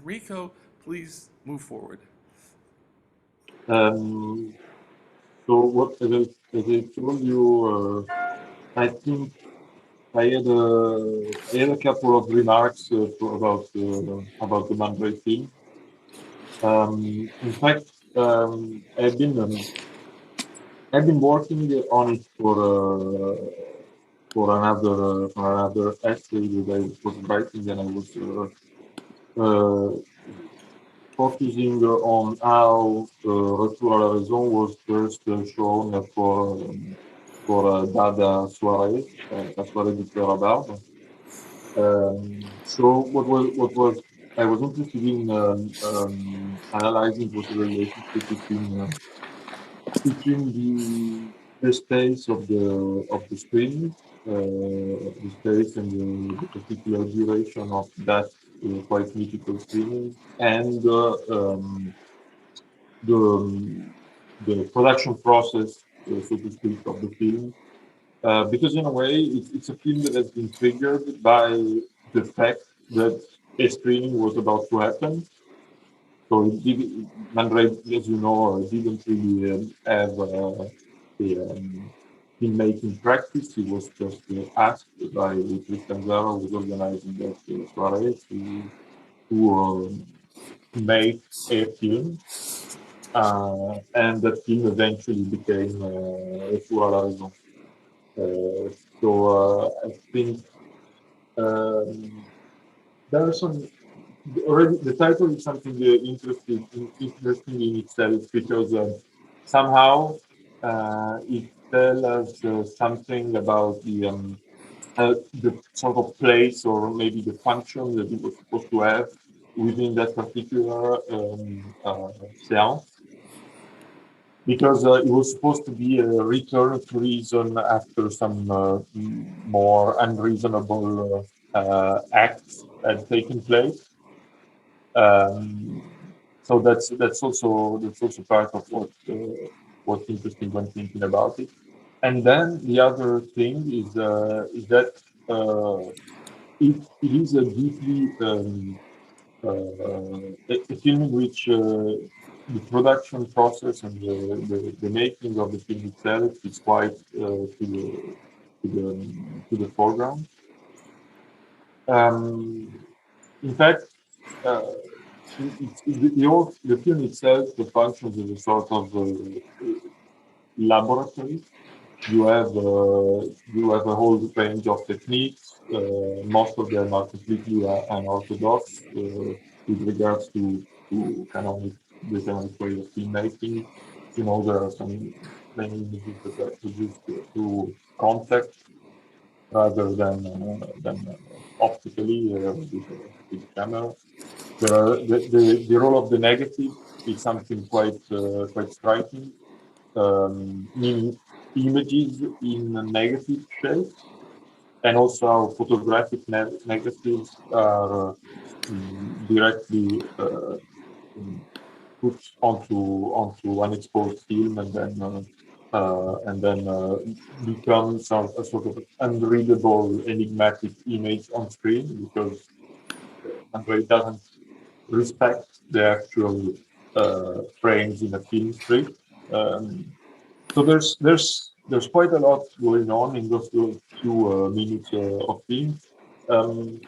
Enrico, please move forward. Um, so what as I told you, I think I had a couple of remarks about the Mandray film. In fact, I've been working on it for another essay that I was writing, and I was focusing on how Retour à la Raison was first shown for Dada soirée, la soirée du Fleur à barbe. So what was I was interested in analyzing was the relationship between the space of the screen, the space and the particular duration of that quite mythical screening, and the the production process, so to speak, of the film. Because in a way, it's a film that has been triggered by the fact that a screening was about to happen. So Man Ray, as you know, didn't really have filmmaking practice. He was just asked by Christian Zara, who was organizing that soiree, to make a film. And that film eventually became Retour à la Raison. Uh, I think um, there are some already the title is something interesting in itself because somehow it tells us something about the sort of place or maybe the function that it was supposed to have within that particular séance. Because it was supposed to be a return to reason after some more unreasonable acts had taken place. Um, so that's also part of what's interesting when thinking about it. And then the other thing is that it is a deeply a film in which the production process and the making of the film itself is quite to the foreground. In fact, uh, the film itself functions as a sort of laboratory. You have a whole range of techniques. Most of them are completely unorthodox with regards to the canonic way of filmmaking. There are some many images that are produced through contact rather than optically with the camera. The role of the negative is something quite striking, meaning images in a negative shape, and also how photographic negatives are directly put onto unexposed film and then become a sort of unreadable, enigmatic image on screen because Andre doesn't respect the actual frames in a film strip. Um, so there's quite a lot going on in those few minutes of film. Um,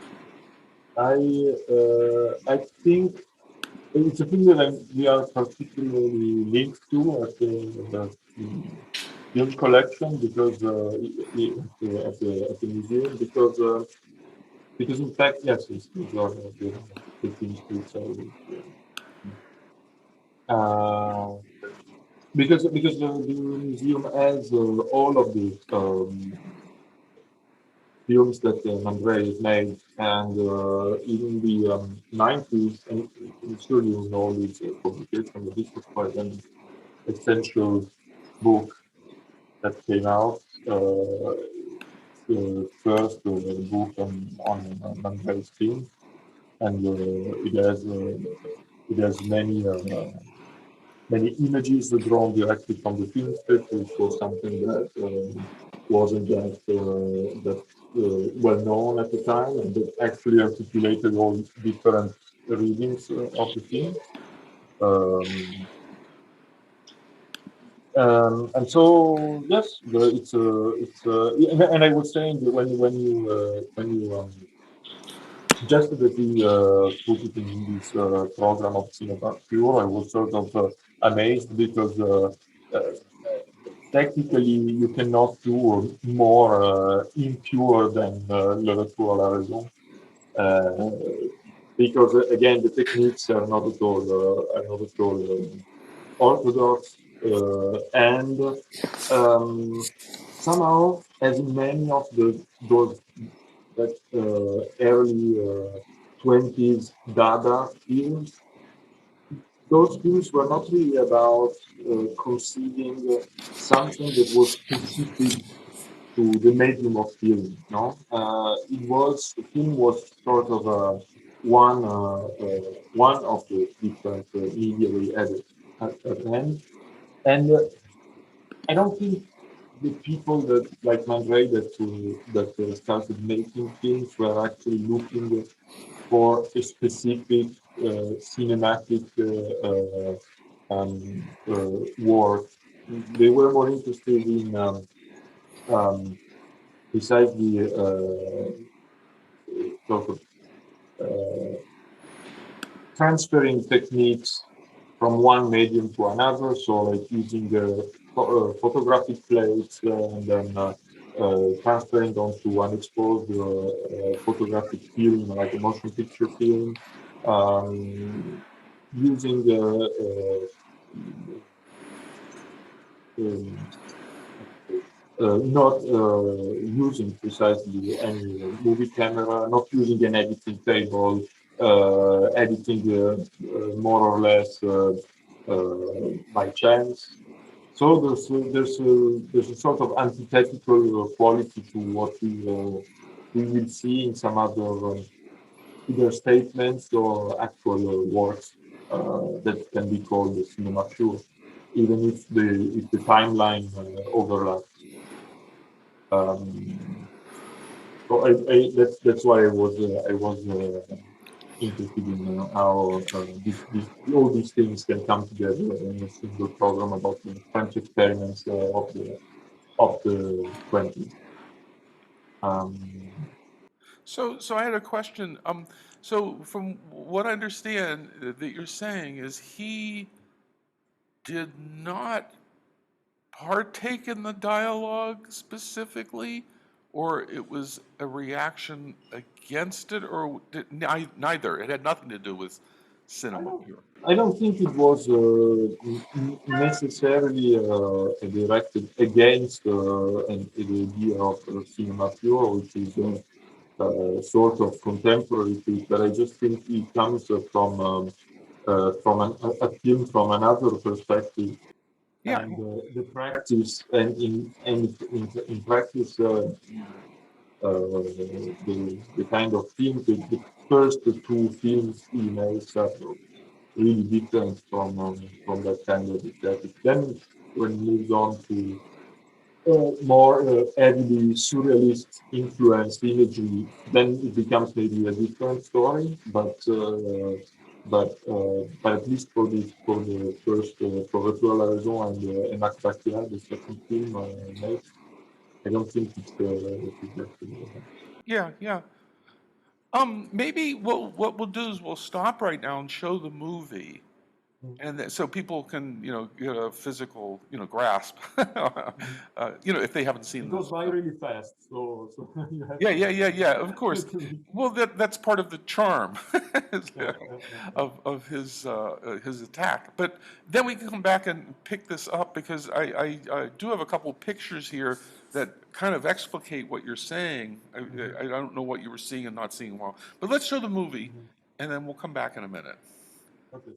I think it's a thing that we are particularly linked to at the film collection because at the museum because in fact yes it's one of the things to say. Uh, because the museum has all of the films that Andre has made, and in the 90s, and I'm sure you know this publication, but this was quite an essential book that came out. The first book on Andre's film, and it has many images drawn directly from the film script, which was something that wasn't that well known at the time, and that actually articulated all different readings of the film. Um, and so yes, yeah, and I was saying that when you suggested that we put it in this program of Cinema Pure, I was sort of amazed because technically you cannot do more impure than le retour à la raison. Because again, the techniques are not at all orthodox, and somehow, as in many of those that early 20s Dada films, those films were not really about conceiving something that was specific to the medium of film. No, the film was sort of one of the different media we had at hand, and I don't think the people that like Mandrei that started making films were actually looking for a specific cinematic work. They were more interested in precisely sort of uh, transferring techniques from one medium to another. So, like using photographic plates and then transferring onto unexposed photographic film, like a motion picture film, using um, not using precisely any movie camera, not using an editing table, editing more or less by chance. So there's a sort of antithetical quality to what we will see in some other either statements or actual works that can be called the cinema pure, even if the timeline overlaps. Um, so that's why I was interested in how all these things can come together in a single program about the French experiments of the 20s. Um, So I had a question. So from what I understand that you're saying is he did not partake in the dialogue specifically, or it was a reaction against it, or neither. It had nothing to do with I cinema don't pure. I don't think it was necessarily directed against the idea of cinema pure, which is sort of contemporary to it, but I just think it comes from a film from another perspective, Yeah, and the practice, and in practice, the kind of film, the first two films he makes are really different from that kind of aesthetic. Then when it moves on to more heavily surrealist influenced imagery, then it becomes maybe a different story. But at least for the first for Retour à la Raison and Mac Baccarat, the second film made, I don't think it's exactly. yeah, yeah. Maybe what we'll do is we'll stop right now and show the movie, and so people can, get a physical, grasp, Mhm. if they haven't seen It goes this by film. really fast, so you have Yeah, to. yeah, yeah, yeah. Of course. to Well, that's part of the charm yeah, yeah, yeah. of his attack. But then we can come back and pick this up because I do have a couple pictures here that kind of explicate what you're saying. Mhm, I don't know what you were seeing and not seeing well, but let's show the movie, mhm. and then we'll come back in a minute. Okay.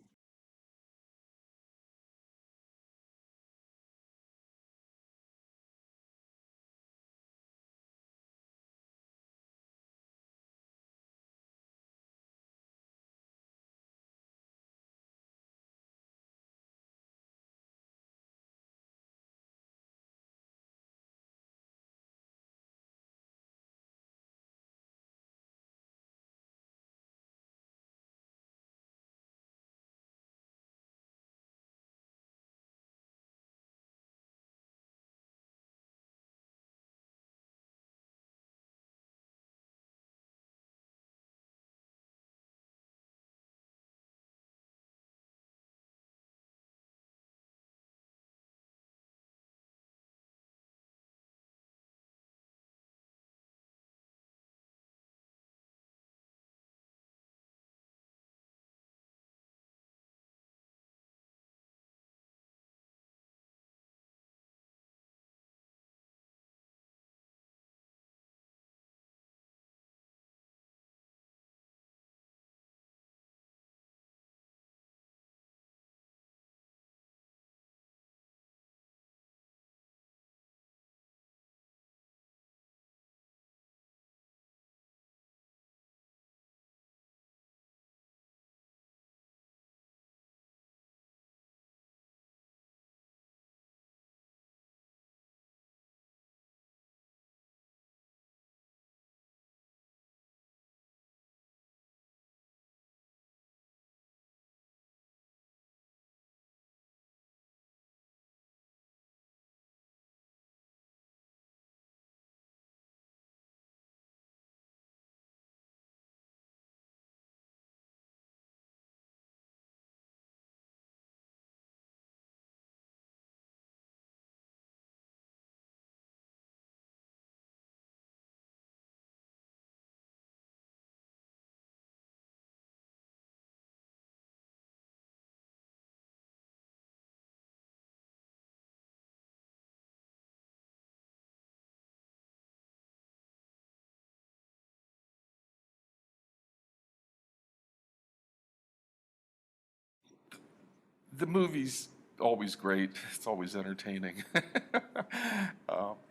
the movie's always great. It's always entertaining.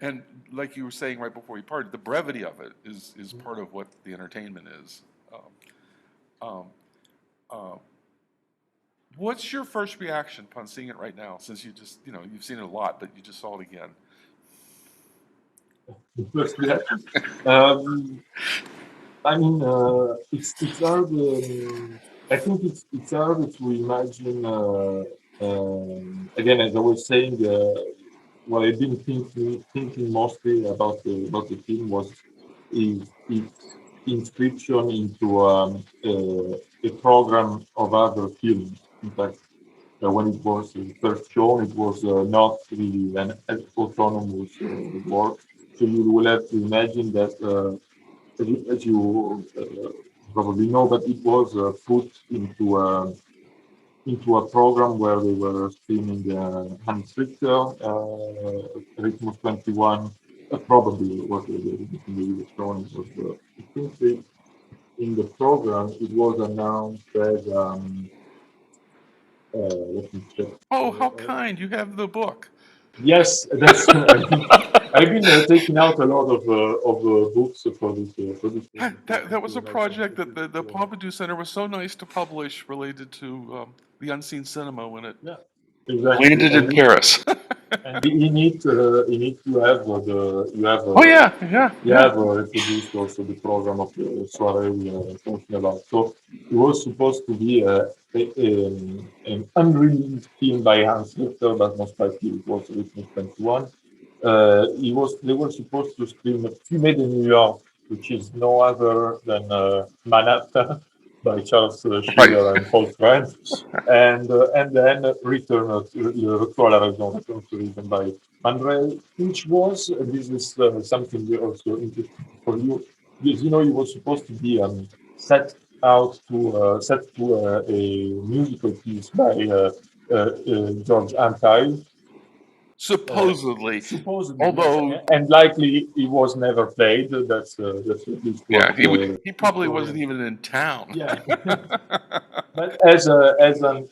And like you were saying right before we parted, the brevity of it is part of what the entertainment is. Um, uh, what's your first reaction upon seeing it right now? Since you just, you've seen it a lot, but you just saw it again. First reaction. Um, I mean, it's hard. I think it's hard to imagine. Again, as I was saying, what I've been thinking mostly about the film was its inscription into a program of other films. In fact, when it was first shown, it was not really an autonomous work. So you will have to imagine that. As you probably know, but it was put into a program where they were streaming Hans Richter, Rhythmus 21, probably what the was shown was, I think in the program it was announced as, let me check. Oh, how kind! You have the book. Yes, that's, I've been taking out a lot of books for this That presentation was to a write some project that the critics. Pompidou Center was so nice to publish related to the unseen cinema when it Yeah, exactly. landed in Paris. And you need to have you have Oh yeah, yeah, you yeah. have reproduced also the program of the soiree we are talking about. So it was supposed to be an unreleased film by Hans Richter, but most likely it was written in 21. They were supposed to screen Fumée de New York, which is no other than Manhattan by Charles Right. Schiller and Paul Grant, and then Return Le Retour à la Raison, Return to Reason by Andre, which was this is something also interesting for you, because it was supposed to be set to a musical piece by George Antheil, Supposedly, supposedly, yes, although and likely it was never played. That's at least what yeah, he probably wasn't historians. even in town. Yeah, but as an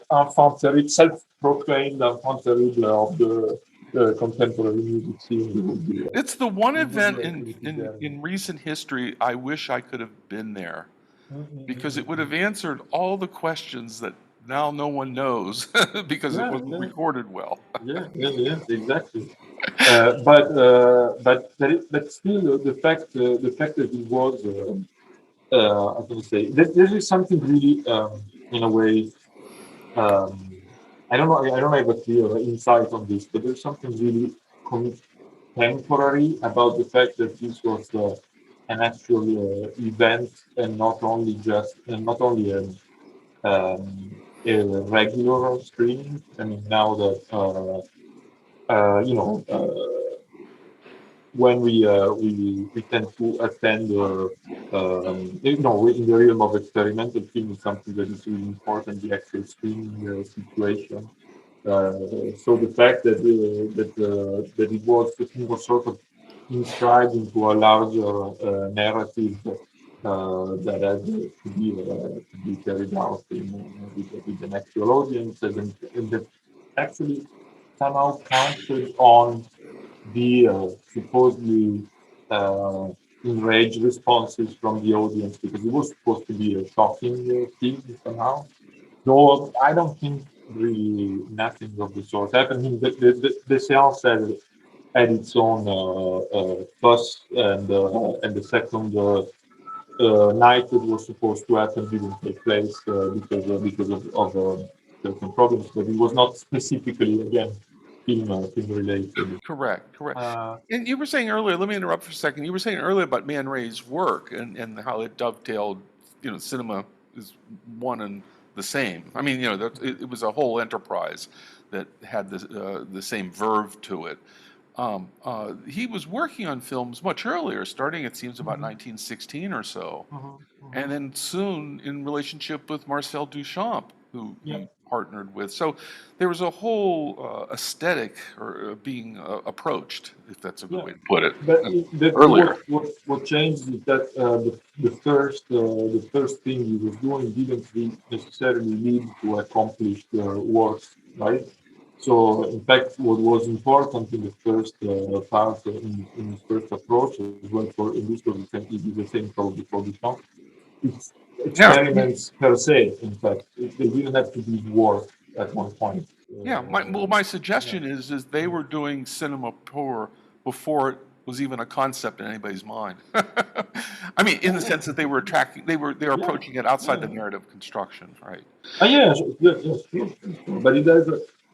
enfant terrible, self-proclaimed enfant terrible of the contemporary music scene, It's the one he would be event happy to be there. in recent history I wish I could have been there because it would Mm. have answered all the questions that now no one knows because it Yeah, wasn't yeah, recorded well. yeah, exactly. But still, the fact that it was, I can say, there is something really, in a way, um, I don't have a clear insight on this, but there's something really contemporary about the fact that this was an actual event and not only a regular screening. I mean, now that when we tend to attend in the realm of experimental film is something that is really important, the actual screening situation. So the fact that the thing was sort of inscribed into a larger narrative that had to be carried out with an actual audience, and that actually somehow counted on the supposedly uh, enraged responses from the audience, because it was supposed to be a shocking thing somehow. Though I don't think really nothing of the sort happened. I mean, the seance had its own fuss, and the second night that was supposed to happen didn't take place because of certain problems. But it was not specifically, again, film related. Correct, correct. Uh, And you were saying earlier, let me interrupt for a second. You were saying earlier about Man Ray's work and how it dovetailed, cinema is one and the same. I mean, it was a whole enterprise that had the same verve to it. He was working on films much earlier, starting, it seems, about mhm, 1916 or so. mhm, And mhm. then soon in relationship with Marcel Duchamp, who Yeah, he partnered with. So there was a whole aesthetic or being approached, if that's a good yeah. way to put it, But what earlier. what changed is that the first thing he was doing didn't necessarily lead to accomplished works. right? So, in fact, what was important in the first part, in his first approach, as well for in this was the same, it is the same probably for this one. It's Yeah, experiments per se. In fact, they didn't have to be work at one point. yeah. My Yeah. suggestion is they were doing cinema pure before it was even a concept in anybody's mind. I mean, in the Yeah, sense that they were yeah, approaching it outside the yeah. narrative construction, right? Yes, yes, yes, sure, sure. But he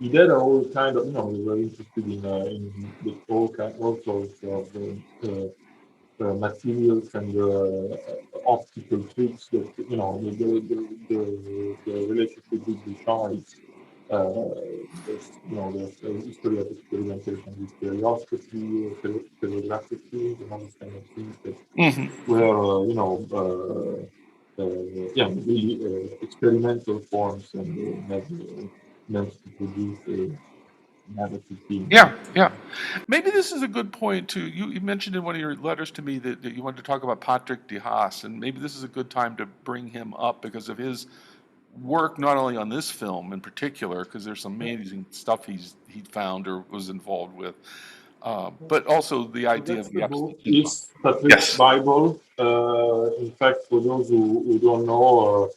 did a whole kind of, we were interested in the all sorts of materials and optical tricks that, the relationship with the size. There's a history of experimentation with stereoscopy, stereography, and all these kind of things that Hmm. were, really experimental forms and meant to produce a narrative film. Yeah, yeah. Maybe this is a good point to you mentioned in one of your letters to me that you wanted to talk about Patrick de Haas, and maybe this is a good time to bring him up because of his work not only on this film in particular, because there's some Yeah. amazing stuff he found or was involved with, but also the So idea that's of the the book. absolute cinema. It's Patrick's Yes, Bible. In fact, for those who don't know,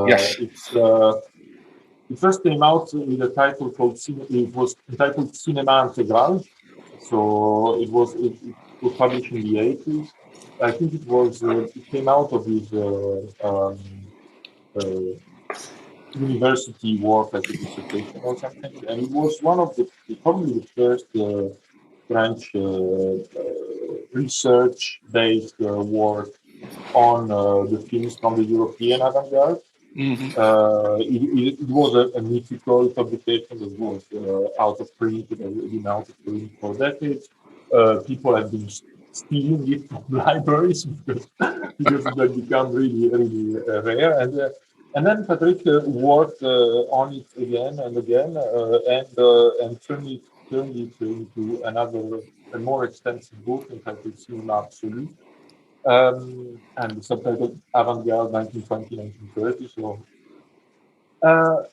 yes. it first came out with a title called it was entitled Cinema Integral. So it was published in the 80s. I think it came out of his uh, university work as a dissertation or something, and it was one of the probably the first French research-based work on the films from the European avant-garde. Hmm. It was a mythical publication that was out of print, it had been out of print for decades. People have been stealing it from libraries because it had become really, really rare. And then Patrick worked on it again and again, and turned it into another, a more extensive book entitled Cinema Absolu, and subtitled Avant-Garde 1920-1930. So uh,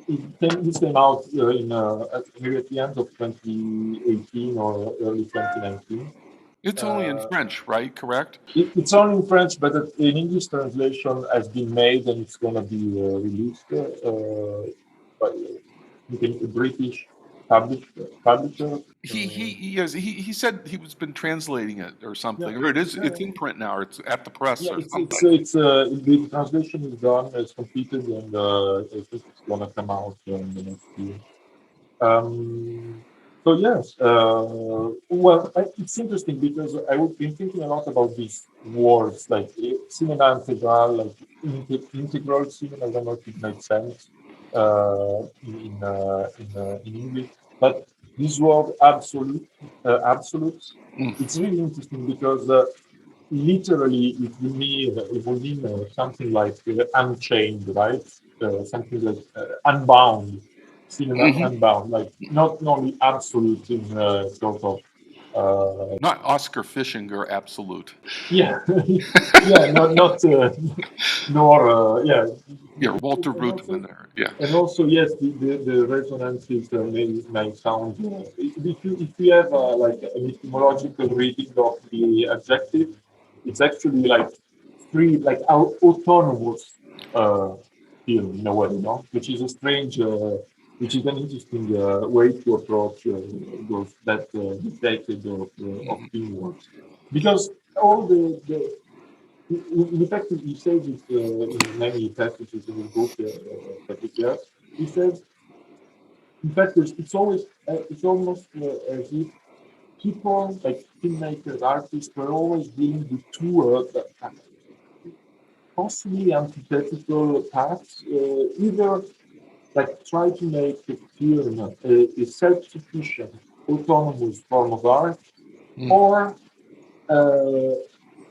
this came out maybe at the end of 2018 or early 2019. It's only in Uh, French, right? Correct? it's only in French, but an English translation has been made and it's going to be released by a British publisher. He said he was been translating it or Yeah, something, or yeah, it's in print now, or it's at the press yeah. or It's something. the translation is done, it's completed, and I think it's going to come out in the next year. Um, so yes, it's interesting because I've been thinking a lot about these words like cinema integral, like integral cinema. I don't know if it makes sense in English, but this word absolute, Mm. it's really interesting because literally it would mean something like unchained, right? Something like unbound, cinema Hmm. unbound, like not only absolute in sort of Not Oscar Fischinger absolute. yeah, yeah, not nor Yeah, Walter and Ruttman there. Yeah. yes, the resonances may sound if you have like an etymological reading of the adjective, it's actually like free, like autonomous uh, film in a way, which is a strange, which is an interesting way to approach this decade of Mhm. film works, because all the in fact, he says it in many passages in his book, Patrick. He says, in fact, it's almost as if people, like filmmakers, artists, were always dealing with two possibly antithetical paths. Either like try to make the film a self-sufficient, autonomous form of art, Mm. or uh,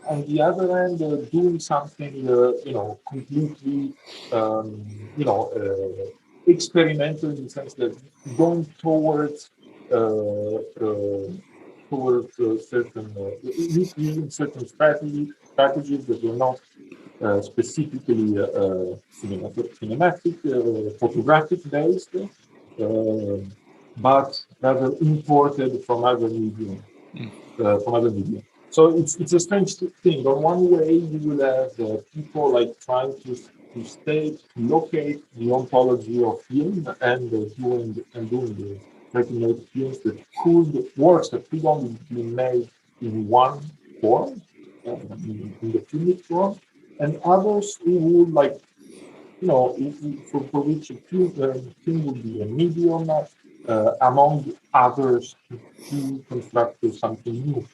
on the other hand, doing something, completely, experimental in the sense that going towards certain, using certain strategies that were not specifically cinematic, photographic based, but rather imported from other medium, from other media. So it's a strange thing. On one way, you will have people like trying to state, locate the ontology of film and doing the trying to make films that could works that could only be made in one form, in the filmic form, and others who would like for which a film would be a medium among others to construct something new.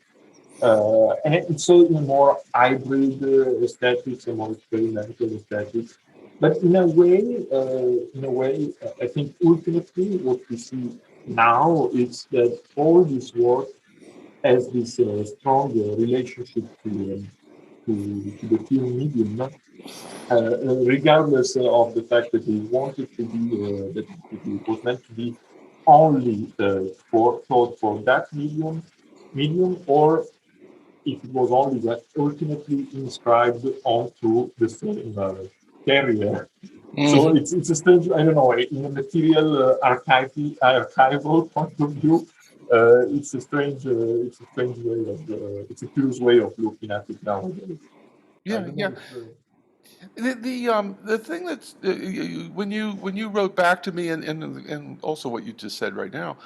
And it's so in a more hybrid aesthetics, a more experimental aesthetics. But in a way, I think ultimately what we see now is that all this work has this strong relationship to the film medium, regardless of the fact that they wanted to be that it was meant to be only for thought for that medium, or if it was only that ultimately inscribed onto the same carrier. So it's a strange, I don't know, in a material archival point of view, it's a strange way of it's a curious way of looking at it nowadays. I Yeah, don't yeah. know if The thing that's when you wrote back to me and also what you just said right now,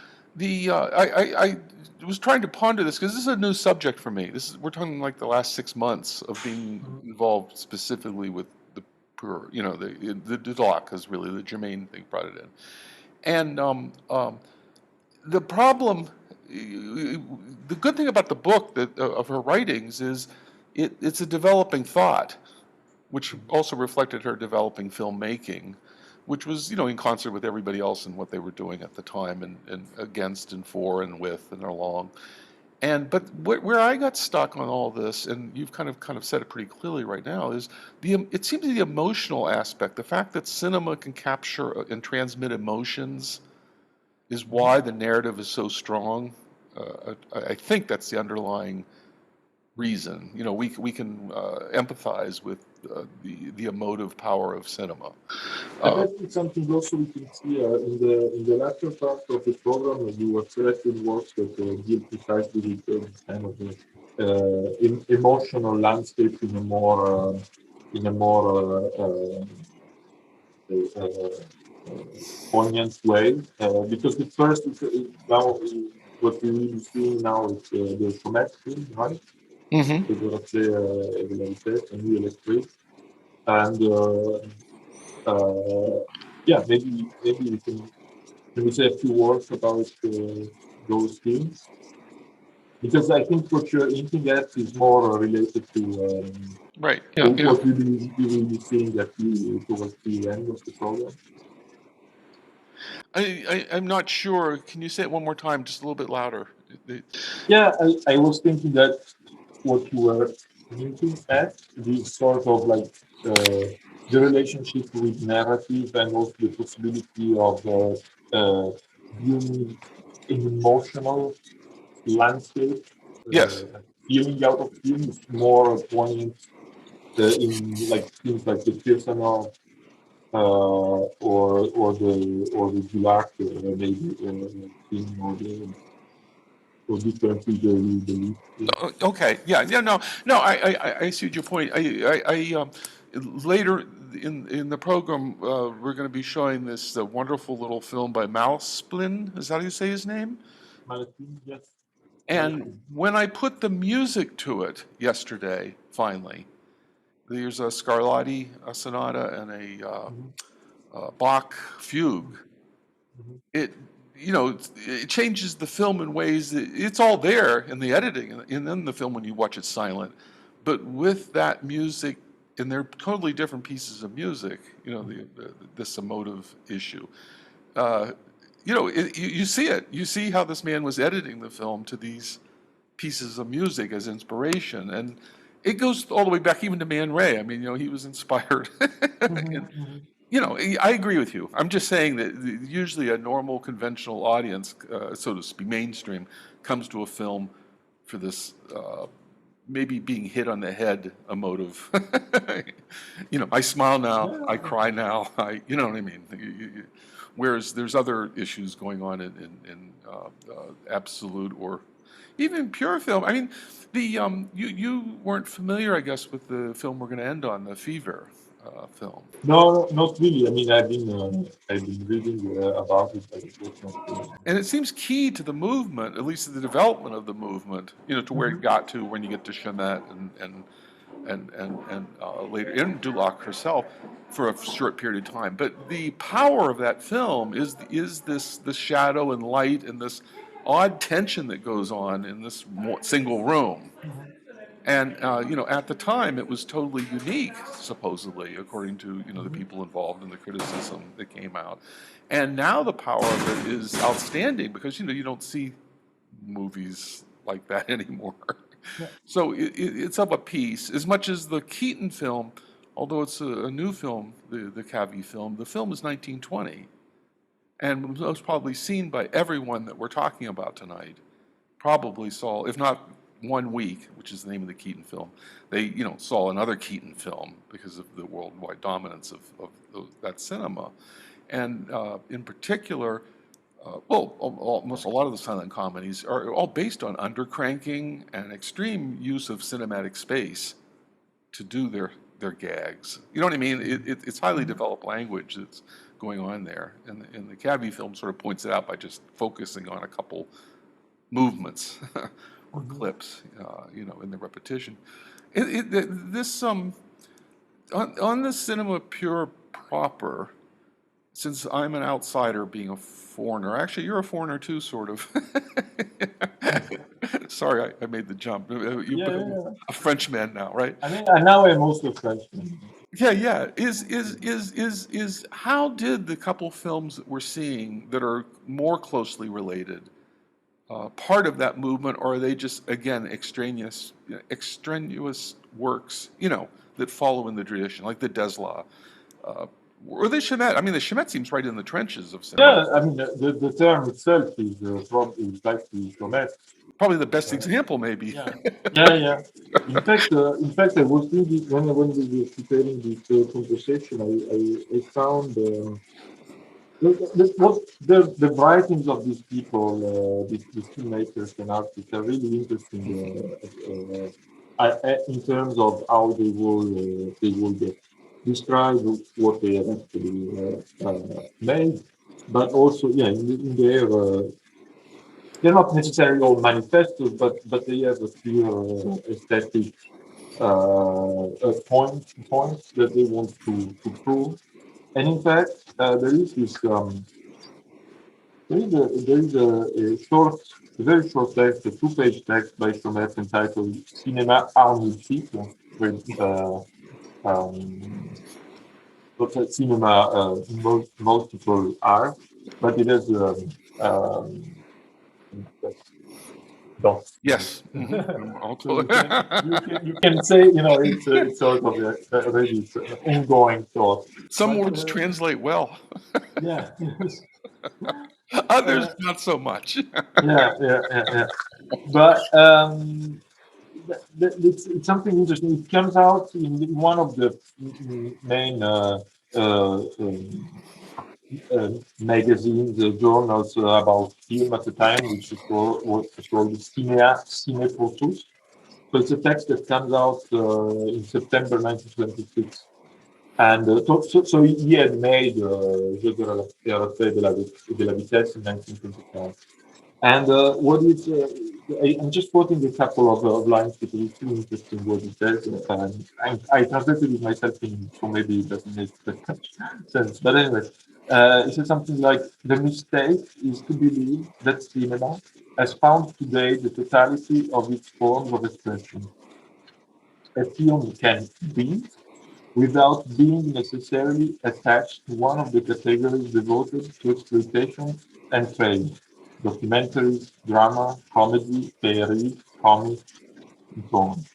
I was trying to ponder this because this is a new subject for me. This is we're talking like the last 6 months of being involved specifically with the poor, the doc is really the germane thing brought it in, and the problem. The good thing about the book that of her writings is it's a developing thought, which also reflected her developing filmmaking, which was, in concert with everybody else and what they were doing at the time and against and for and with and along. But where I got stuck on all this, and you've kind of said it pretty clearly right now, is it seems the emotional aspect, the fact that cinema can capture and transmit emotions is why the narrative is so strong. I think that's the underlying reason. We can empathize with the emotive power of cinema. And that is something also we can see in the latter part of the program. You were selecting works that deal precisely with this kind of emotional landscape in a more poignant way. Because the first is now what we really see now is the somatic film, right? Mm-hmm. The Realité, a new electric, and yeah, maybe can we say a few words about those themes? Because I think what you're hinting at is more related Right. to Yeah. Yeah. what we will be seeing towards the end of the program. I'm not sure. Can you say it one more time, just a little bit louder? Yeah, I was thinking that what you were hinting at, the sort of like the relationship with narrative and also the possibility of viewing an emotional landscape, Yes. feeling out of film is more poignant in like things like the Pearson or the Dulac maybe film or differently the lead film. Okay. Yeah. Yeah. No. No. I see your point. Later in the program, we're going to be showing this wonderful little film by Malsplin. Is that how you say his name? Malaspina, yes, And Malaspina. when I put the music to it yesterday, finally, there's a Scarlatti sonata and Mhm, a Bach fugue. mhm, It it changes the film in ways that it's all there in the editing and in the film when you watch it silent, but with that music, and they're totally different pieces of music. This emotive issue. Uh, you see it. You see how this man was editing the film to these pieces of music as inspiration, and it goes all the way back even to Man Ray. I mean, he was inspired. And, mhm, mhm. I agree with you. I'm just saying that usually a normal, conventional audience, so to speak, mainstream, comes to a film for this maybe being hit on the head emotive. I smile now, Yeah. I cry now, you know what I mean? Whereas there's other issues going on in absolute or even pure film. I mean, you weren't familiar, I guess, with the film we're going to end on, the Fever film. No, not really. I mean, I've been reading about it, but it was not. And it seems key to the movement, at least to the development of the movement, to where it got to when you get to Chamet and later in Duloc herself for a short period of time. But the power of that film is this shadow and light and this odd tension that goes on in this single room. And at the time, it was totally unique, supposedly, according to the people involved in the criticism that came out. And now the power of it is outstanding because you don't see movies like that anymore. Yeah. So it's of a piece as much as the Keaton film, although it's a new film, the Cavi film. The film is 1920, and was probably seen by everyone that we're talking about tonight. Probably saw, if not 1 week, which is the name of the Keaton film, they saw another Keaton film because of the worldwide dominance of that cinema, and in particular, almost a lot of the silent comedies are all based on undercranking and extreme use of cinematic space to do their gags. You know what I mean? It's highly developed language that's going on there, and the Cavi film sort of points it out by just focusing on a couple movements or clips, in the repetition. This on the cinema pure proper, since I'm an outsider being a foreigner, actually you're a foreigner too, sort of. Sorry, I made the jump. You've Yeah, become yeah. a Frenchman now, right? I mean, and now I'm also Frenchman. Yeah. Is how did the couple films that we're seeing that are more closely related part of that movement, or are they just again extraneous works, that follow in the tradition, like the Desla, or the Chemet? I mean, the Chemet seems right in the trenches of cinema. Yeah, I mean, the term itself is like the Chomet. Probably the best example, maybe. Yeah, yeah. In fact, I was thinking when we were preparing this conversation, I found the writings of these people, these filmmakers and artists, are really interesting in terms of how they will describe what they have actually made, but also, yeah, in their they're not necessarily all manifestos, but they have a clear aesthetic points that they want to prove. And in fact, there is this a very short text, a two-page text by Chomet entitled "Cinéma Art Multiple," with not a cinema multiple art, but it has dots. Yes. So you can say, it's sort of already it's an ongoing thought. Some But, words translate well. Yeah. Yes. Others not so much. Yeah. But it's something interesting. It comes out in one of the main magazines, journals about film at the time, which is called Ciné pour tous. So it's a text that comes out in September 1926. And so he had made Jeu de la Paix de la Vitesse in 1925. And I'm just quoting a couple of lines because it's too interesting what he says. I translated it myself so maybe it doesn't make that much sense. But anyway, it says something like, "The mistake is to believe that cinema has found today the totality of its forms of expression. A film can be, without being necessarily attached to one of the categories devoted to exploitation and trade: documentaries, drama, comedy, féerie, comic, and so on."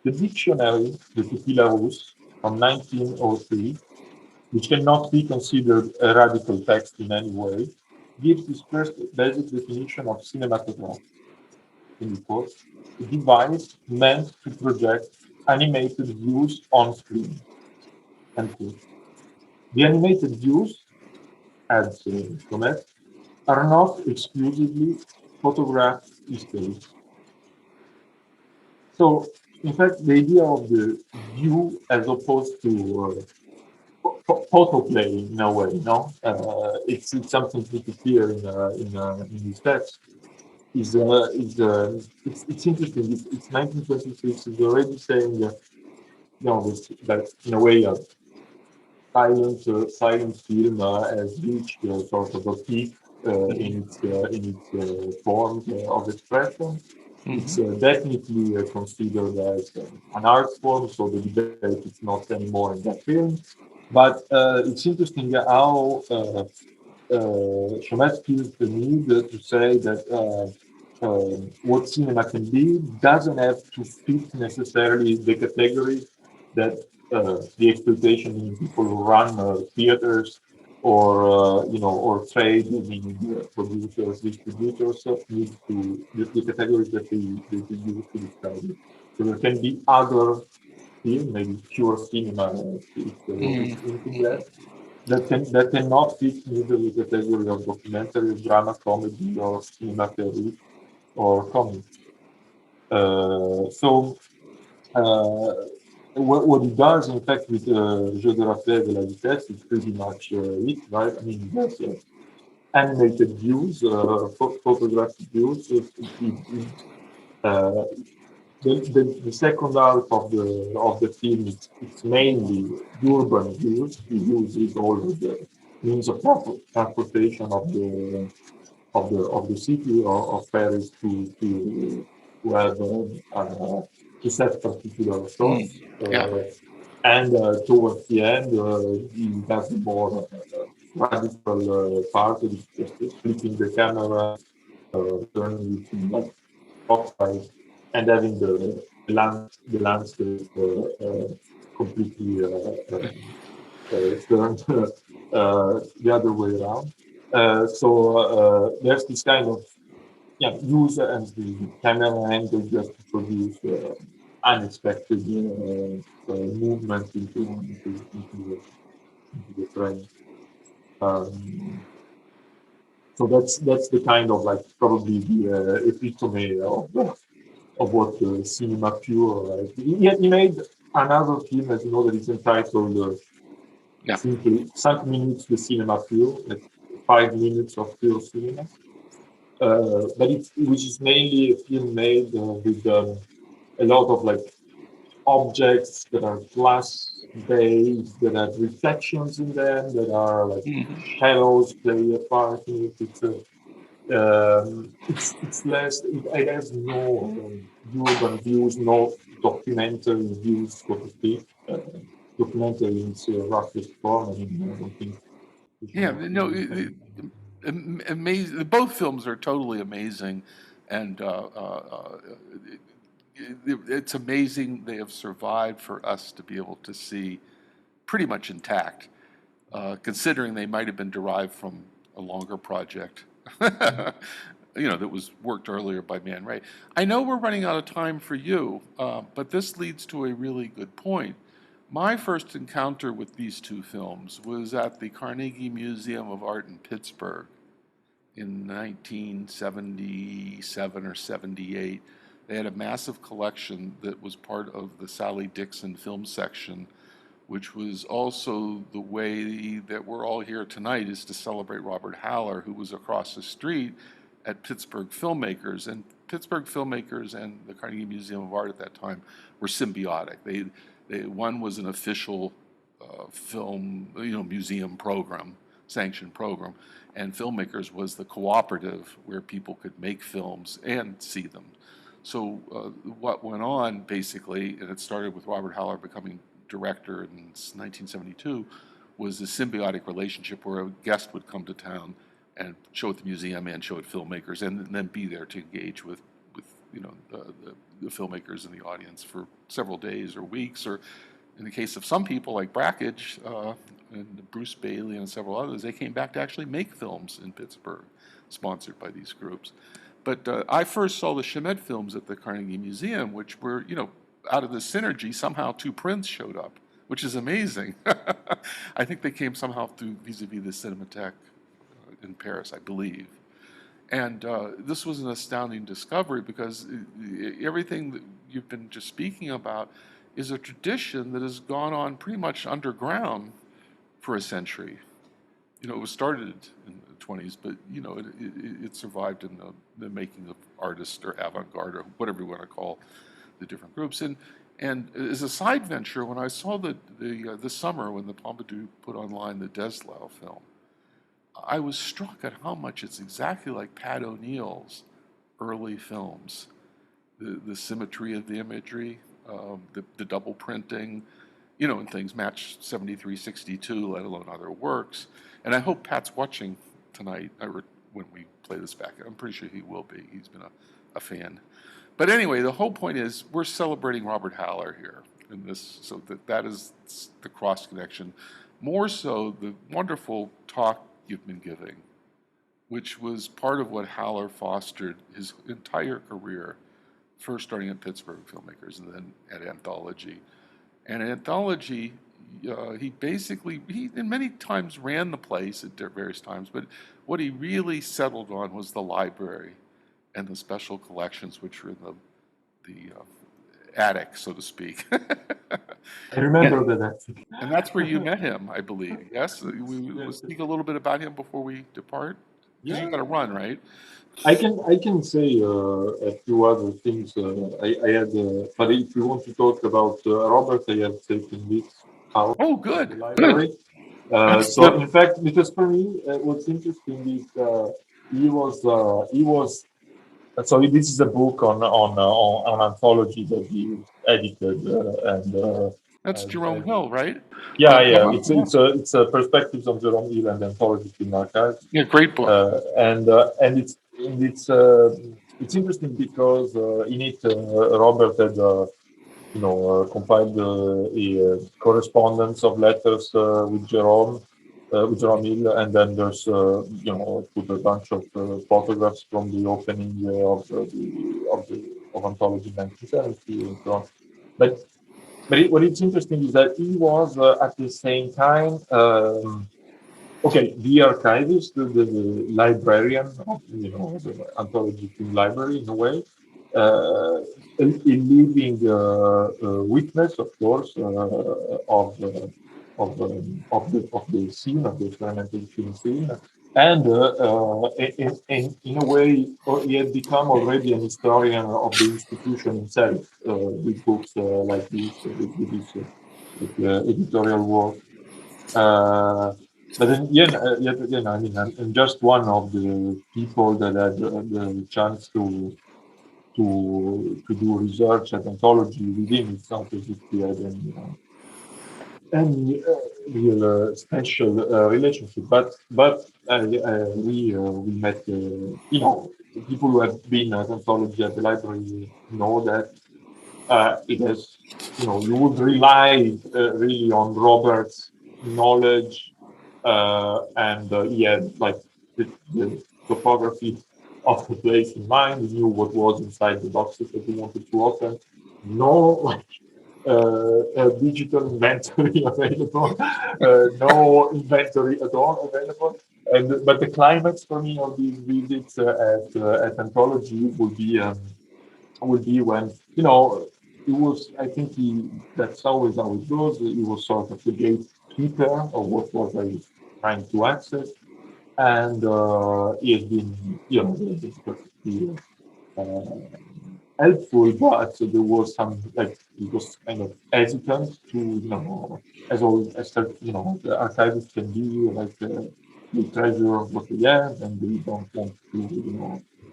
The dictionary, the Petit Larousse, from 1903, which cannot be considered a radical text in any way, gives this first basic definition of cinematography. in quotes, a device meant to project animated views on screen, end quote. The animated views, adds Chomet, are not exclusively photographed histories. So, in fact, the idea of the view as opposed to photoplay in a way, no, it's something pretty clear in his text. It's interesting. It's 1926. It's already saying that in a way silent film has reached sort of a peak in its forms of expression. It's definitely considered as an art form, so the debate is not anymore in that film. But it's interesting how Chomet feels the need to say that what cinema can be doesn't have to fit necessarily the category that the exploitation in people who run theaters or or trade meaning producers, distributors need to the categories that they use to describe it. So there can be other film, maybe pure cinema if anything less that cannot fit neither the category of documentary, drama, comedy, or cinema theory or comic. So what it does, in fact, with Jeu de Raphaël de la Vitesse, is pretty much it, right? I mean, there's animated views, photographic views. Uh, the second half of the film it's mainly urban views. He uses all of the means of transportation of the city of Paris to have to set particular shots. Yeah. And towards the end, he has the more radical part, of just flipping the camera, turning it to like offside, and having the landscape completely turned the other way around. So there's this kind of use and the camera angle just to produce unexpected movement into the frame. Um, so that's the kind of like probably the epitome of what cinema pure. Right? He made another film, as you know, that is entitled Yeah. simply 5 minutes de cinema pure, like 5 minutes of pure cinema. But which is mainly a film made with a lot of like objects that are glass based, that have reflections in them, that are like shadows play a part in it. It's less. It has no urban views, no documentary views, so to speak. Documentary in its roughest form. I mean, I don't think we should Yeah. not No. use Amazing. Both films are totally amazing, and it's amazing they have survived for us to be able to see pretty much intact, considering they might have been derived from a longer project. That was worked earlier by Man Ray. I know we're running out of time for you, but this leads to a really good point. My first encounter with these two films was at the Carnegie Museum of Art in Pittsburgh in 1977 or 78. They had a massive collection that was part of the Sally Dixon film section, which was also the way that we're all here tonight is to celebrate Robert Haller, who was across the street at Pittsburgh Filmmakers. And Pittsburgh Filmmakers and the Carnegie Museum of Art at that time were symbiotic. One was an official film, museum program, sanctioned program, and Filmmakers was the cooperative where people could make films and see them. So what went on basically, and it started with Robert Haller becoming director in 1972, was a symbiotic relationship where a guest would come to town and show at the museum and show at filmmakers, and then be there to engage with the filmmakers in the audience for several days or weeks, or in the case of some people like Brackage and Bruce Bailey and several others, they came back to actually make films in Pittsburgh, sponsored by these groups. But I first saw the Chemet films at the Carnegie Museum, which were, out of the synergy, somehow two prints showed up, which is amazing. I think they came somehow through vis-a-vis the Cinematheque in Paris, I believe. And this was an astounding discovery because everything that you've been just speaking about is a tradition that has gone on pretty much underground for a century. It was started in the 20s, but it survived in the making of artists or avant-garde or whatever you want to call the different groups. And as a side venture, when I saw this summer when the Pompidou put online the Deslau film, I was struck at how much it's exactly like Pat O'Neill's early films. The symmetry of the imagery, the double printing, and things match 7362, let alone other works. And I hope Pat's watching tonight when we play this back. I'm pretty sure he will be. He's been a fan. But anyway, the whole point is we're celebrating Robert Haller here in this, so that is the cross connection. More so, the wonderful talk you've been giving, which was part of what Haller fostered his entire career, first starting at Pittsburgh Filmmakers and then at Anthology. And at Anthology, he in many times ran the place at various times, but what he really settled on was the library and the special collections, which were in the attic, so to speak. I remember that. And that's where you met him, I believe. Yes? We'll speak a little bit about him before we depart? Because you got to run, right? I can say a few other things. I had, but if you want to talk about Robert, I have taken this out. Oh, good. The library. So in fact, because for me, what's interesting is he was. So this is a book on anthology that he edited and. That's Jerome Hill, right? Yeah. It's a perspectives of Jerome Hill and anthology film archives. Yeah, great book. And it's interesting because in it Robert had compiled a correspondence of letters with Jerome Hill, and then there's put a bunch of photographs from the opening of Anthology 1970 and so on. But what it's interesting is that he was at the same time the archivist, the librarian of the Anthology Film Library in a way, a living witness, of course, of the scene, of the experimental film scene, and in a way, he had become already an historian of the institution itself with books like this, with this editorial work. But then, yet again, I mean, I'm just one of the people that had the chance to do research at anthology within. It's not as if we had any real special relationship, but we met people who have been at anthology at the library know that it has you would rely really on Robert's knowledge and he had like the topography of the place in mind. He knew what was inside the boxes that he wanted to open. No digital inventory available, no inventory at all available. But the climax for me of these visits at Anthology would be when it was. I think that's always how it goes. He was sort of the gatekeeper of what was I trying to access, and he has been perfectly helpful, but there was some he was kind of hesitant to as the archivists can be they treasure what they have and they don't want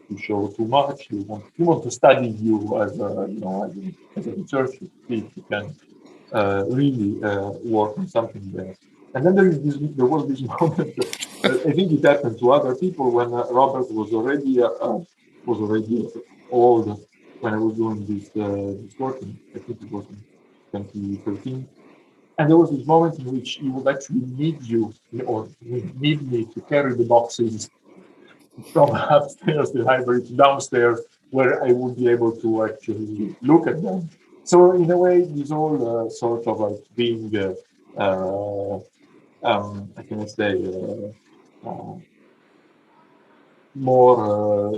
to show too much. They want to study you as as a researcher, if you can really work on something there. And then there was this moment. I think it happened to other people when Robert was already old when I was doing this work. I think it was in 2013. And there was this moment in which he would actually need you or need me to carry the boxes from upstairs, the library, to downstairs, where I would be able to actually look at them. So in a way, it's all sort of like being, how can I say, more,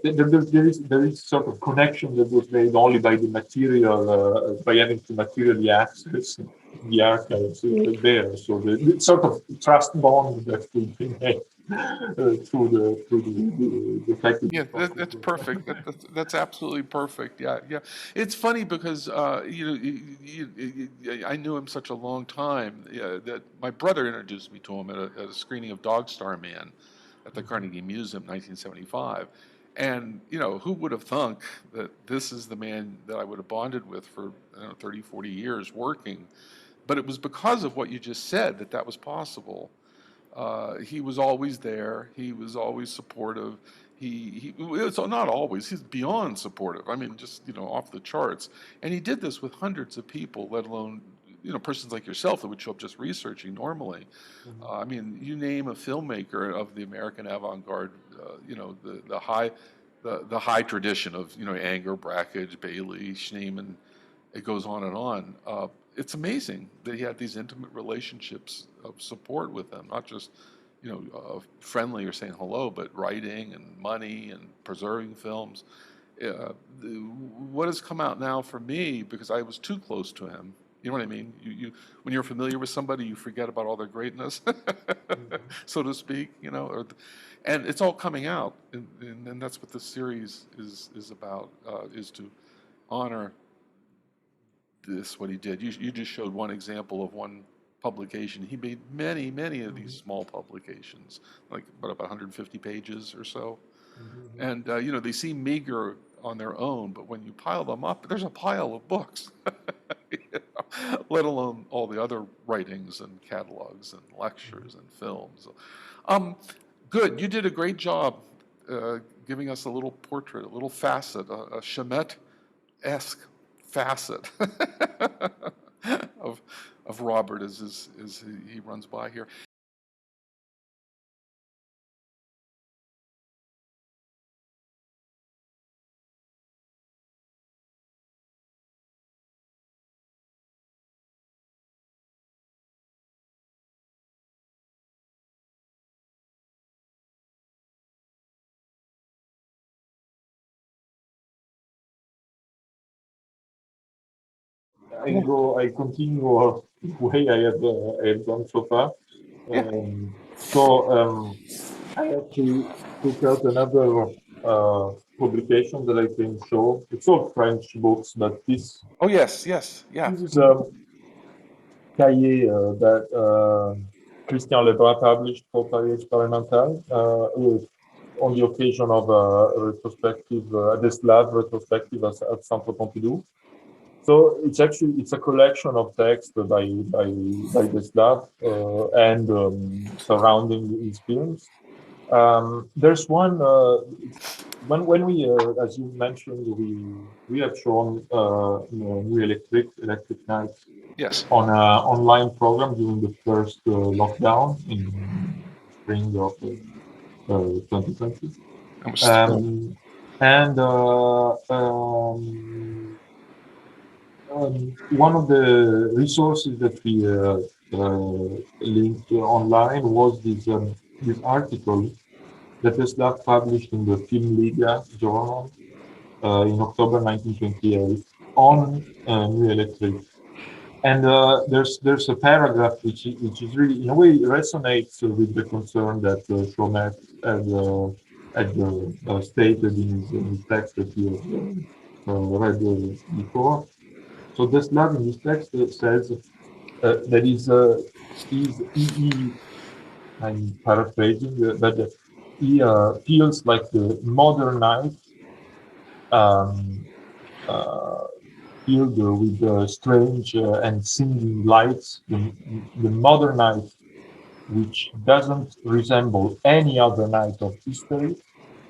there is sort of connection that was made only by the material, by having to materially access the archives there. So the sort of trust bond that could be made through the fact that Yeah, it's possible that's to. perfect. That's absolutely perfect. Yeah, yeah. It's funny because I knew him such a long time, that my brother introduced me to him at a screening of Dog Star Man at the Carnegie Museum, 1975. And who would have thunk that this is the man that I would have bonded with for 30, 40 years working. But it was because of what you just said that that was possible. He was always there. He was always supportive. It's not always. He's beyond supportive. I mean, just off the charts. And he did this with hundreds of people, let alone persons like yourself that would show up just researching normally. I mean, you name a filmmaker of the American avant-garde, the high tradition of Anger, Brakhage, Bailey, Schneemann. It goes on and on. It's amazing that he had these intimate relationships of support with them, not just friendly or saying hello, but writing and money and preserving films. What has come out now for me, because I was too close to him. You know what I mean? When you're familiar with somebody, you forget about all their greatness, so to speak. And it's all coming out, and that's what this series is about. Is to honor what he did. You just showed one example of one publication. He made many, many of these small publications, like about 150 pages or so. And they seem meager on their own, but when you pile them up, there's a pile of books. Let alone all the other writings and catalogs and lectures and films. Um, Good. You did a great job giving us a little portrait, a little facet, a Chamet-esque facet of Robert as he runs by here. I continue the way I have done so far. Yeah. I actually took out another publication that I can show. It's all French books, but Oh yes, yes, yeah. this is a cahier that Christian Lebras published for Paris Experimental on the occasion of a retrospective, a Deslav retrospective at Centre Pompidou. So it's a collection of text by Deslav and surrounding his films. There's one when we, as you mentioned, we have shown New Electric Nights Yes. on an online program during the first lockdown in spring of 2020. That was thrilled. And one of the resources that we linked online was this article that Tesla published in the Film Liga journal in October 1928 on New Electric. And there's a paragraph which is really, in a way, resonates with the concern that Chomet had stated in his text that you have read before. So this love in this text says that I'm paraphrasing, but he feels like the modern night um, uh, filled with strange and singing lights. The modern night, which doesn't resemble any other night of history,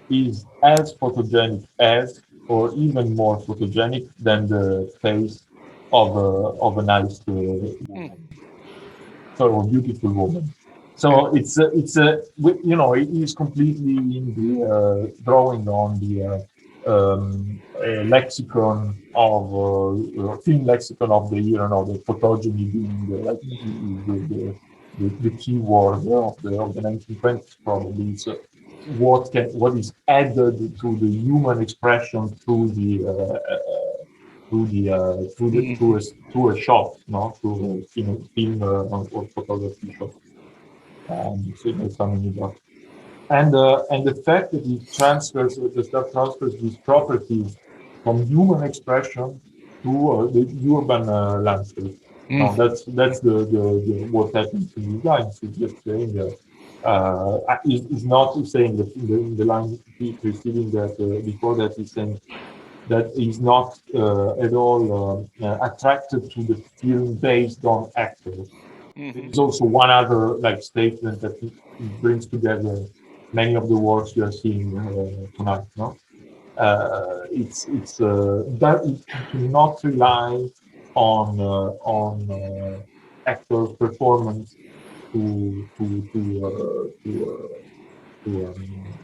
is as photogenic as, or even more photogenic than the face of a nice woman, so a beautiful woman. So you know, it is completely in the drawing on the lexicon of film lexicon of the year, and of the photogeny being like the key word of the 1920s probably. So what is added to the human expression through the Mhm. through a shot, no, through a film or photography shot. So that's something you got. And the fact that the stuff transfers these properties from human expression to the urban landscape. Now Mhm. that's the what happens in these lines. It's just saying is not saying that in the line preceding that before that is saying that is not at all attracted to the film based on actors. There Mhm. is also one other like statement that brings together many of the works we are seeing tonight. No, it's that to not rely on actors' performance to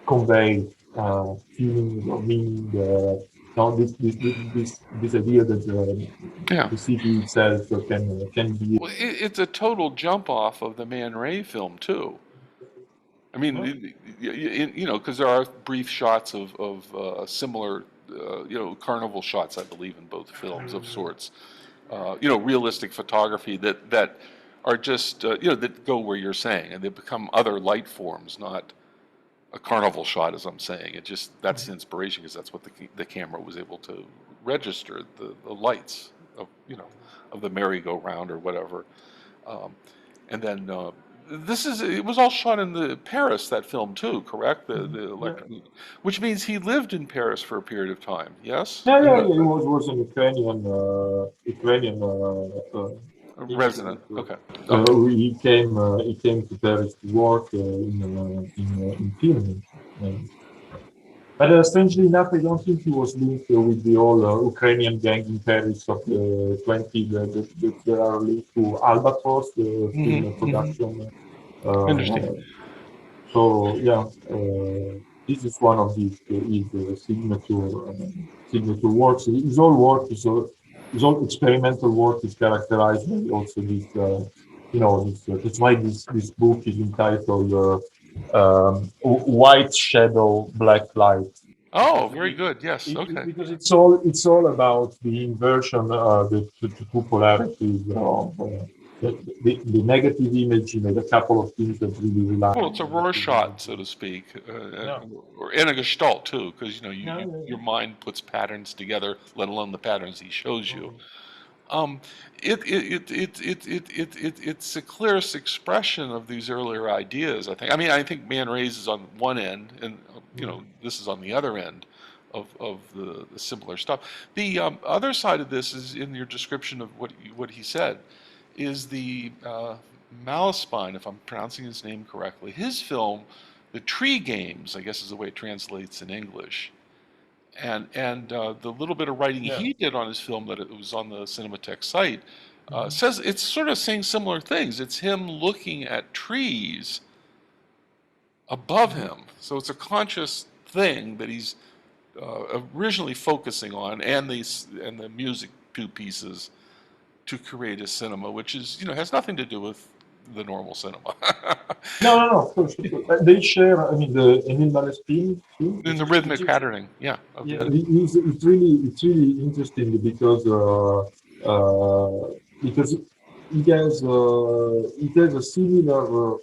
convey feelings or meaning. No, this idea that Yeah. the city itself can be. Well, it's a total jump off of the Man Ray film too. I mean, No? you know, because there are brief shots of similar, you know, carnival shots, I believe, in both films of sorts. You know, realistic photography that are just, you know, that go where you're saying, and they become other light forms, not a carnival shot, as I'm saying. It just that's the inspiration because that's what the camera was able to register the lights of, you know, of the merry-go-round or whatever. Um, and then it was all shot in the Paris, that film too, correct? The Yeah. electric, which means he lived in Paris for a period of time. Yes, Yeah, in yeah, yeah. It was an Ukrainian resident. immigrant. Okay, okay. He came to Paris to work in film. Uh, but strangely enough, I don't think he was linked with the whole Ukrainian gang in Paris of the 20 that there are linked to Albatross, the film Hmm. Hmm. production. Uh, Interesting. so yeah, this is one of his signature works. His whole work his whole experimental work is characterized by also this. You know, that's why this book is entitled "White Shadow, Black Light," Oh, because very good. Yes. Okay. because it's all about the inversion, the two polarities of the negative image. You know, the couple of things that really rely Well, on it's a negative Rorschach, so imagery. to speak, Yeah, or and a Gestalt too, because you know yeah, yeah, your mind puts patterns together, let alone the patterns he shows yeah. you. Um, it's the clearest expression of these earlier ideas, I think. I mean, I think Man Ray's is on one end, and you Mm, know, this is on the other end of the similar stuff. The other side of this is in your description of what he said, is the Malaspine, if I'm pronouncing his name correctly. His film, The Tree Games, I guess is the way it translates in English, and the little bit of writing yeah. he did on his film that it was on the Cinematheque site Mhm. says it's sort of saying similar things. It's him looking at trees above Mhm. him, so it's a conscious thing that he's originally focusing on, and the music two pieces to create a cinema, which is, you know, has nothing to do with the normal cinema. No, no, no, of course, of course. They share. I mean, the Emil Malespin too. In the Which rhythmic is patterning, yeah, of yeah, the it's really interesting because it has a similar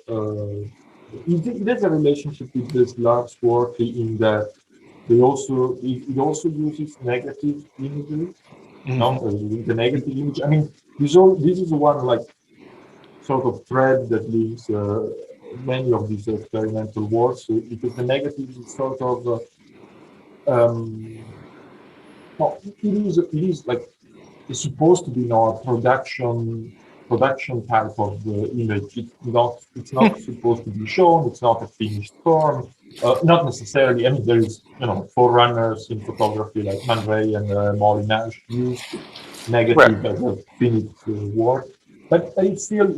it has a relationship with this last work in that it also uses negative imagery. No, Mhm. the negative image. I mean, this is one like sort of thread that links many of these experimental works because the negative is sort of well, it is like it's supposed to be not production type of image. It's not supposed to be shown. It's not a finished form. Not necessarily. I mean, there is forerunners in photography like Man Ray and Molinage used Correct. negative as a finished work, but it still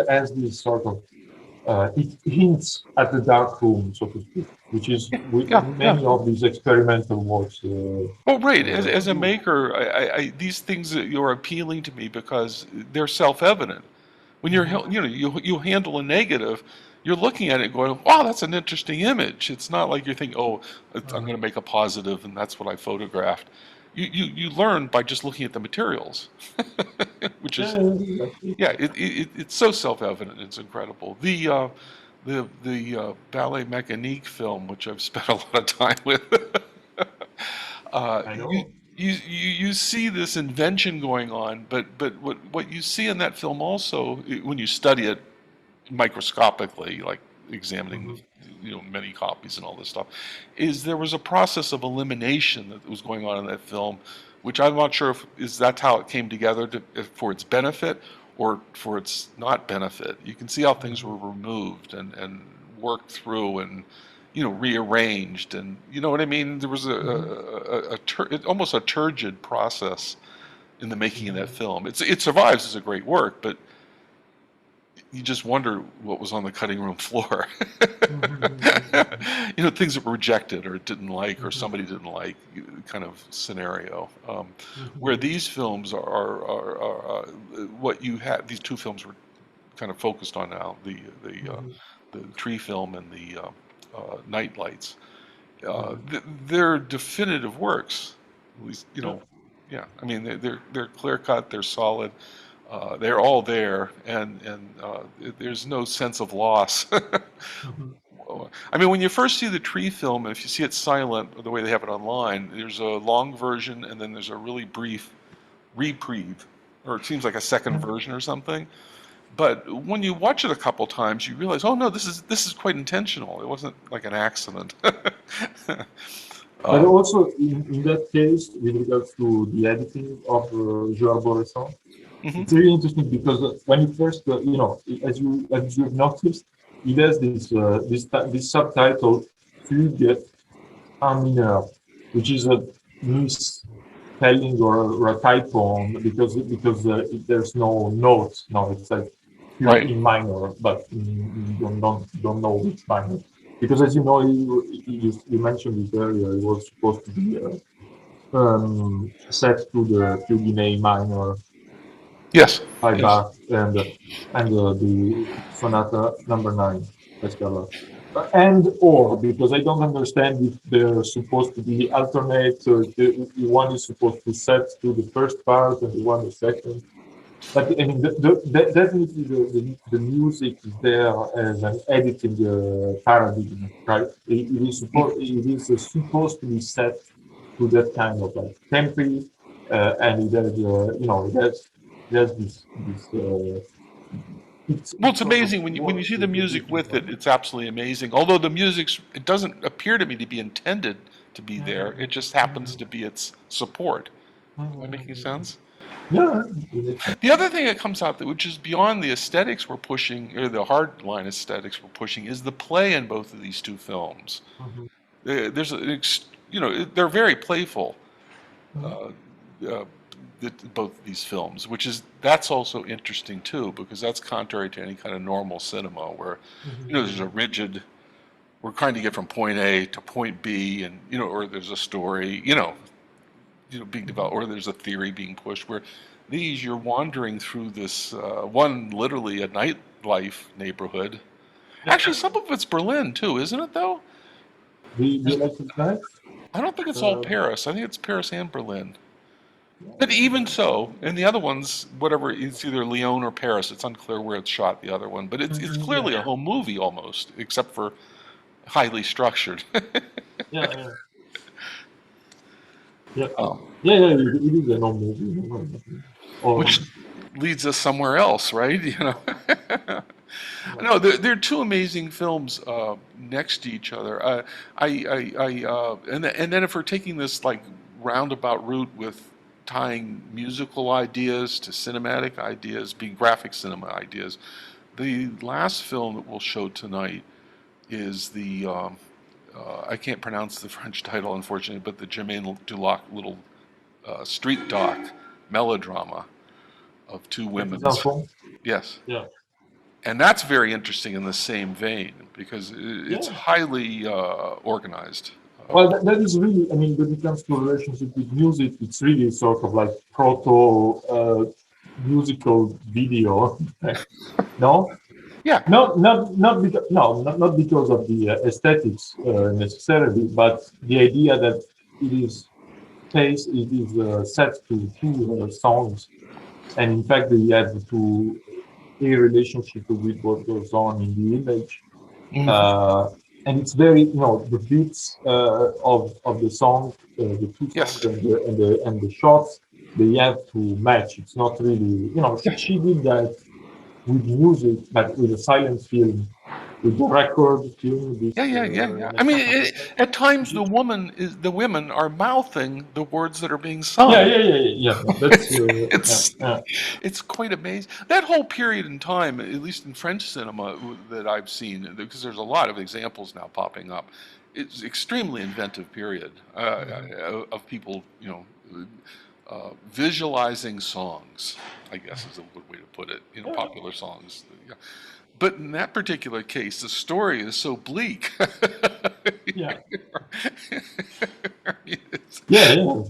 has this sort of it hints at the dark room, so to speak, which is with Yeah, yeah. many of these experimental works. Well, right. As a Do. maker, these things that you're appealing to me because they're self-evident. When you're, Mhm. you handle a negative, you're looking at it going, wow, that's an interesting image. It's not like you're thinking, oh, I'm going to make a positive and that's what I photographed. You learn by just looking at the materials, which Yeah, is, exactly. yeah, it's so self-evident. It's incredible. The ballet mécanique film, which I've spent a lot of time with, I you, know. you see this invention going on, but what you see in that film also, when you study it microscopically, like examining, Mhm. many copies and all this stuff, is there was a process of elimination that was going on in that film, which I'm not sure if is that's how it came together for its benefit or for its not benefit. You can see how things Mhm. were removed and worked through and rearranged, and you know what I mean. There was Mhm. almost a turgid process in the making of that Mhm. film. It survives as a great work, but you just wonder what was on the cutting room floor. Mhm. Things that were rejected or didn't like or Mhm. somebody didn't like, kind of scenario. Where Mhm. these films are what you had. These two films were kind of focused on now, Mhm. the tree film and the night lights. Mhm. They're definitive works. At least, Yeah. yeah. I mean, they're clear cut. They're solid. They're all there, and there's no sense of loss. Mhm. I mean, when you first see the tree film, if you see it silent, the way they have it online, there's a long version, and then there's a really brief reprieve, or it seems like a second Yeah. version or something. But when you watch it a couple times, you realize, oh no, this is quite intentional. It wasn't like an accident. But um, also in that case, with regards to the editing of Joao Boresson, mhm. it's really interesting because when you first, as you've noticed, it has this subtitle "Fugue en mineur," which is a misspelling or a typo because there's no notes. No, it's like Fugue Right. in minor, but you don't know which minor. Because as you know, you mentioned it earlier, it was supposed to be set to the Fugue in A minor Yes. by Yes. Bach and the Sonata Number 9 by Scala. And or because I don't understand if they're supposed to be alternate, or if the one is supposed to set to the first part and the one the second. But I mean, definitely the music is there as an editing paradigm, right? It is supposed to be set to that kind of like tempi, and it has, it has this. Well, It it's sort of amazing when you works see the with the music rhythm, with it. right? It's absolutely amazing. Although it doesn't appear to me to be intended to be Yeah. there. It just happens Mhm. to be its support. Am I making Mhm. sense? Yeah, it makes sense. The other thing that comes out, which is beyond the aesthetics we're pushing, or the hard line aesthetics we're pushing, is the play in both of these two films. Mhm. There's they're very playful. Mhm. Uh, uh, Both of these films, that's also interesting too, because that's contrary to any kind of normal cinema where, there's a Mhm. rigid, we're trying to get from point A to point B, and or there's a story, being developed, Mhm. or there's a theory being pushed. Where these, you're wandering through this one, literally a nightlife neighborhood. Yeah. Actually, some of it's Berlin too, isn't it? Though The Electric Knights. I don't think it's all Uh, Paris. I think it's Paris and Berlin. But even yeah, so, and the other ones, whatever, it's either Lyon or Paris. It's unclear where it's shot, the other one. But it's yeah, clearly a home movie almost, except for highly structured. yeah, yeah, yeah, um, yeah, yeah. It is a no movie. No, no. which Um, leads us somewhere else, right? yeah. No, they're two amazing films next to each other. And then if we're taking this like roundabout route with tying musical ideas to cinematic ideas, being graphic cinema ideas, the last film that we'll show tonight is I can't pronounce the French title, unfortunately, but the Germain Dulac little street doc melodrama of two Petits women's. enfants. Yes. Yeah. And that's very interesting in the same vein because it's Yeah. highly organized. Well, that is really, I mean, when it comes to relationship with music, it's really sort of like proto musical video. No, Yeah. not because not because of the aesthetics necessarily, but the idea that it is set to two songs, and in fact they have to a relationship with what goes on in the image. Hmm. uh, and it's very, the beats of the song, the two songs Yes. and the shots, they have to match. It's not really, Yeah. she did that with music, but with a silent film, with the record film, Yeah, this yeah, yeah, yeah. I mean, Renaissance orchestra. at times This, the women are mouthing the words that are being yeah, sung. yeah, yeah, yeah, yeah. That's It's yeah. it's quite amazing. That whole period in time, at least in French cinema that I've seen, because there's a lot of examples now popping up. It's extremely inventive period Mhm. of people, visualizing songs, I guess is a good way to put it. Yeah, Popular songs. Yeah. But in that particular case, the story is so bleak. yeah, it's, yeah, yeah.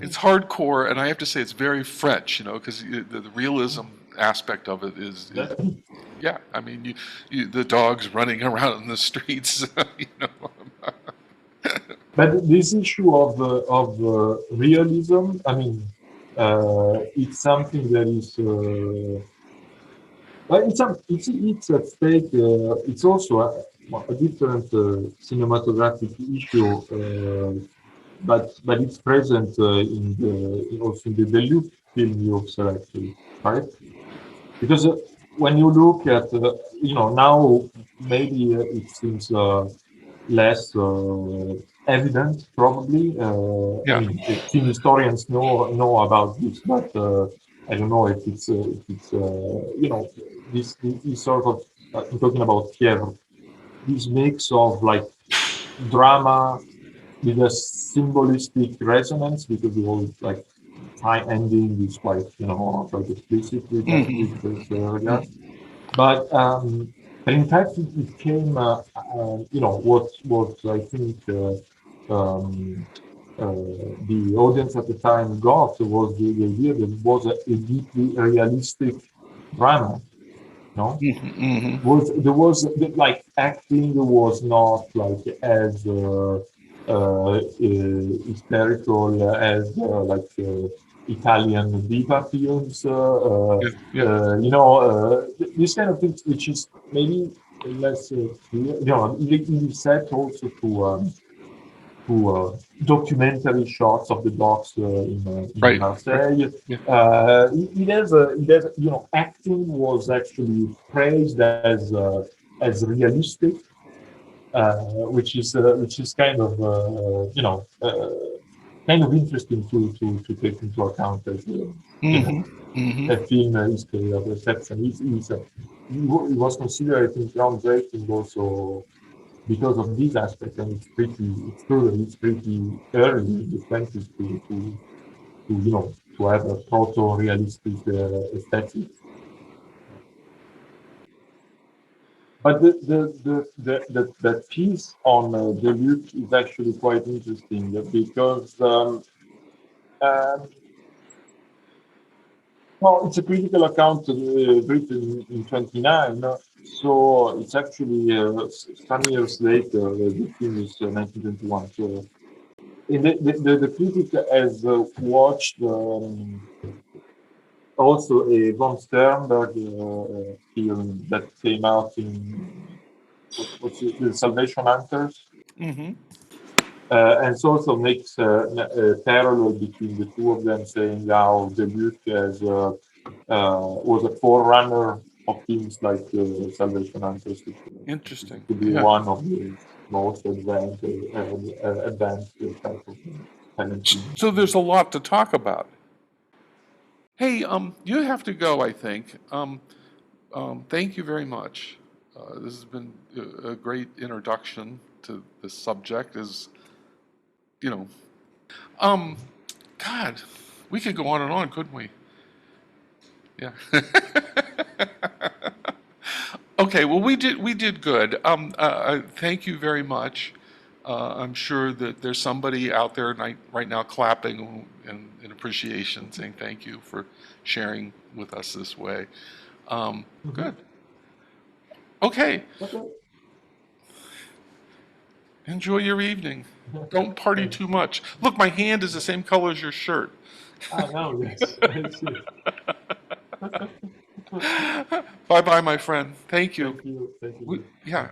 it's hardcore, and I have to say it's very French, because the realism aspect of it is That, yeah. I mean, the dogs running around in the streets, but this issue of realism, I mean, it's something that is. Well, it's at stake. It's also a different cinematographic issue, but it's present also in the Deluxe film you've selected, right? Because when you look at, now maybe it seems less evident, probably. I yeah. mean, film historians know about this, but I don't know if it's this sort of I'm talking about Kiev, this mix of like drama with a symbolistic resonance, because the whole like high ending is quite explicit with that Hmm. with this regard. But in fact, it came, what I think um, the audience at the time got was the idea that it was a deeply realistic drama. No, Hmm. was there was like acting was not like as hysterical as Italian diva films, Yeah, yeah. this kind of things, which is maybe less clear. It is set also to documentary shots of the docks in Right, right. Marseille. Yeah. Acting was actually praised as realistic, which is kind of interesting to take into account as Hmm. Hmm. a film history of reception. It was considered, I think, groundbreaking also because of this aspect, and it's true that it's pretty early in the 20s to have a proto-realistic aesthetic. But the piece on Deluxe is actually quite interesting because um, well, it's a critical account written in 29, so it's actually some years later. The film is 1921. So the critic has watched also a von Sternberg film that came out in what's it, The Salvation Hunters, Hmm. and so also makes a parallel between the two of them, saying how Deluxe was a forerunner of films like Salvation Hunters, which is Interesting. to be Yeah. one of the most advanced type of talent films. So there's a lot to talk about. Hey, you have to go, I think. Thank you very much. This has been a great introduction to this subject. You know, um, God, we could go on and on, couldn't we? Yeah. Okay, well, we did good. Thank you very much. I'm sure that there's somebody out there right now clapping in appreciation, saying thank you for sharing with us this way. Good. Okay, Okay. enjoy your evening. Don't party Thanks. too much. Look, my hand is the same color as your shirt. Ah, now, yes, I see. Bye bye, my friend. Thank you. Thank you. Thank We, you. yeah,